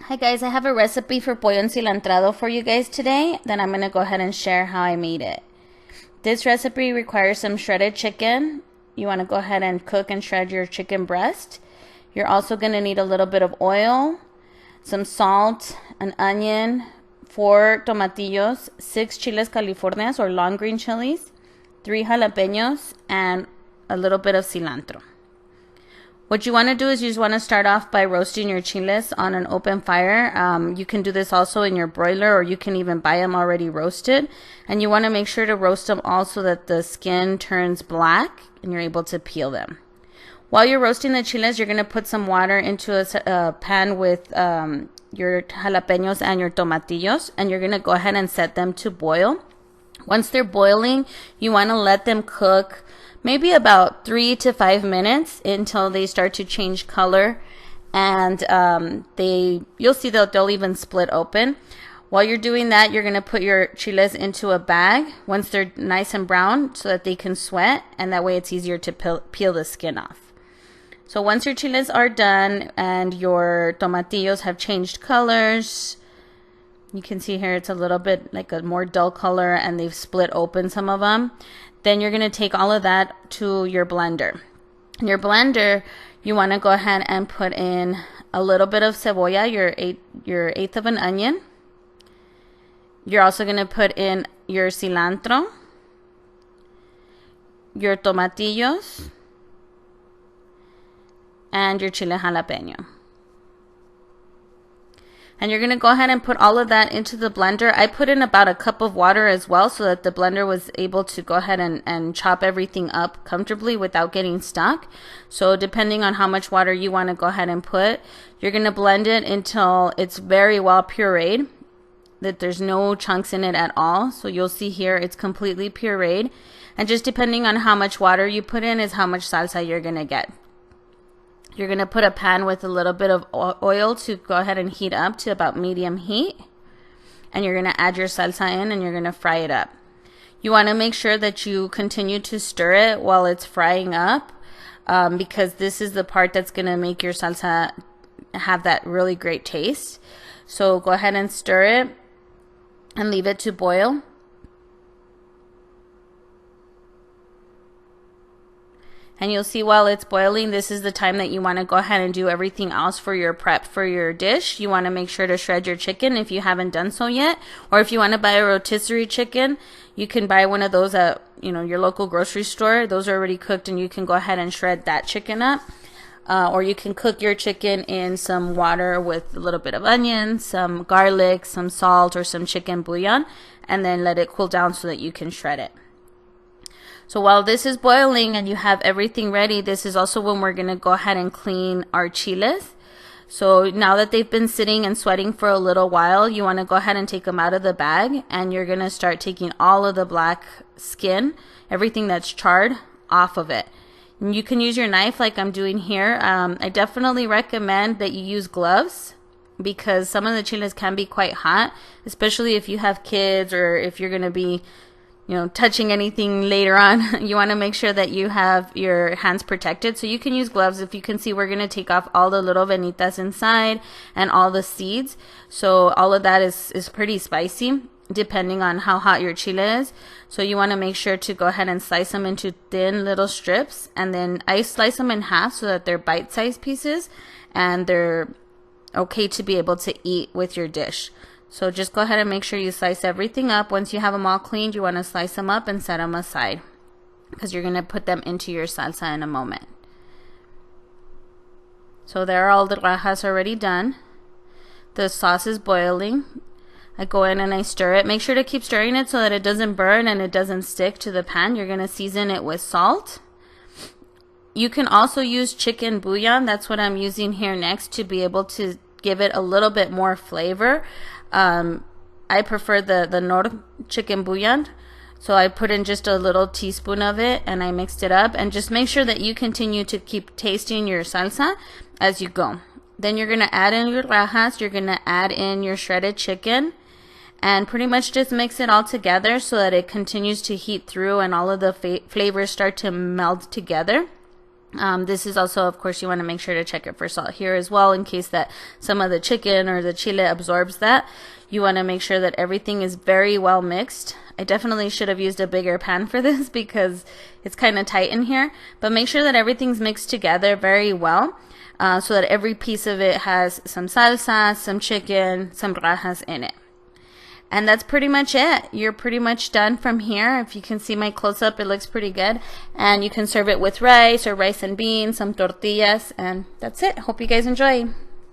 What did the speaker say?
Hi guys, I have a recipe for pollo encilantrado for you guys today. Then I'm going to go ahead and share how I made it. This recipe requires some shredded chicken. You want to go ahead and cook and shred your chicken breast. You're also going to need a little bit of oil, some salt, an onion, 4 tomatillos, 6 chiles californias or long green chilies, 3 jalapenos, and a little bit of cilantro. What you want to do is you just want to start off by roasting your chiles on an open fire. You can do this also in your broiler, or you can even buy them already roasted. And you want to make sure to roast them all so that the skin turns black and you're able to peel them. While you're roasting the chiles, you're going to put some water into a pan with your jalapenos and your tomatillos, and you're going to go ahead and set them to boil. Once they're boiling, you want to let them cook maybe about 3 to 5 minutes until they start to change color, and you'll see that they'll even split open. While you're doing that, you're going to put your chiles into a bag once they're nice and brown so that they can sweat, and that way it's easier to peel the skin off. So once your chiles are done and your tomatillos have changed colors, you can see here it's a little bit like a more dull color and they've split open, some of them. Then you're going to take all of that to your blender. In your blender, you want to go ahead and put in a little bit of cebolla, your eighth of an onion. You're also going to put in your cilantro, your tomatillos, and your chile jalapeno. And you're going to go ahead and put all of that into the blender. I put in about a cup of water as well so that the blender was able to go ahead and chop everything up comfortably without getting stuck. So depending on how much water you want to go ahead and put, you're going to blend it until it's very well pureed, that there's no chunks in it at all. So you'll see here it's completely pureed. And just depending on how much water you put in is how much salsa you're going to get. You're going to put a pan with a little bit of oil to go ahead and heat up to about medium heat. And you're going to add your salsa in and you're going to fry it up. You want to make sure that you continue to stir it while it's frying up, because this is the part that's going to make your salsa have that really great taste. So go ahead and stir it and leave it to boil. And you'll see while it's boiling, this is the time that you want to go ahead and do everything else for your prep for your dish. You want to make sure to shred your chicken if you haven't done so yet. Or if you want to buy a rotisserie chicken, you can buy one of those at your local grocery store. Those are already cooked and you can go ahead and shred that chicken up. Or you can cook your chicken in some water with a little bit of onion, some garlic, some salt, or some chicken bouillon, and then let it cool down so that you can shred it. So while this is boiling and you have everything ready, this is also when we're going to go ahead and clean our chiles. So now that they've been sitting and sweating for a little while, you want to go ahead and take them out of the bag, and you're going to start taking all of the black skin, everything that's charred, off of it. And you can use your knife like I'm doing here. I definitely recommend that you use gloves, because some of the chiles can be quite hot, especially if you have kids or if you're going to be touching anything later on. You want to make sure that you have your hands protected. So you can use gloves. If you can see, we're going to take off all the little venitas inside and all the seeds. So all of that is pretty spicy, depending on how hot your chile is. So you want to make sure to go ahead and slice them into thin little strips. And then I slice them in half so that they're bite-sized pieces and they're okay to be able to eat with your dish. So just go ahead and make sure you slice everything up. Once you have them all cleaned, you want to slice them up and set them aside, because you're going to put them into your salsa in a moment. So there are all the rajas already done. The sauce is boiling. I go in and I stir it. Make sure to keep stirring it so that it doesn't burn and it doesn't stick to the pan. You're going to season it with salt. You can also use chicken bouillon. That's what I'm using here next to be able to give it a little bit more flavor. I prefer the Nor chicken bouillon, so I put in just a little teaspoon of it and I mixed it up, and just make sure that you continue to keep tasting your salsa as you go. Then you're going to add in your rajas, you're going to add in your shredded chicken, and pretty much just mix it all together so that it continues to heat through and all of the flavors start to meld together. This is also, of course, you want to make sure to check it for salt here as well, in case that some of the chicken or the chile absorbs that. You want to make sure that everything is very well mixed. I definitely should have used a bigger pan for this because it's kind of tight in here. But make sure that everything's mixed together very well, so that every piece of it has some salsa, some chicken, some rajas in it. And that's pretty much it. You're pretty much done from here. If you can see my close-up, it looks pretty good. And you can serve it with rice or rice and beans, some tortillas, and that's it. Hope you guys enjoy.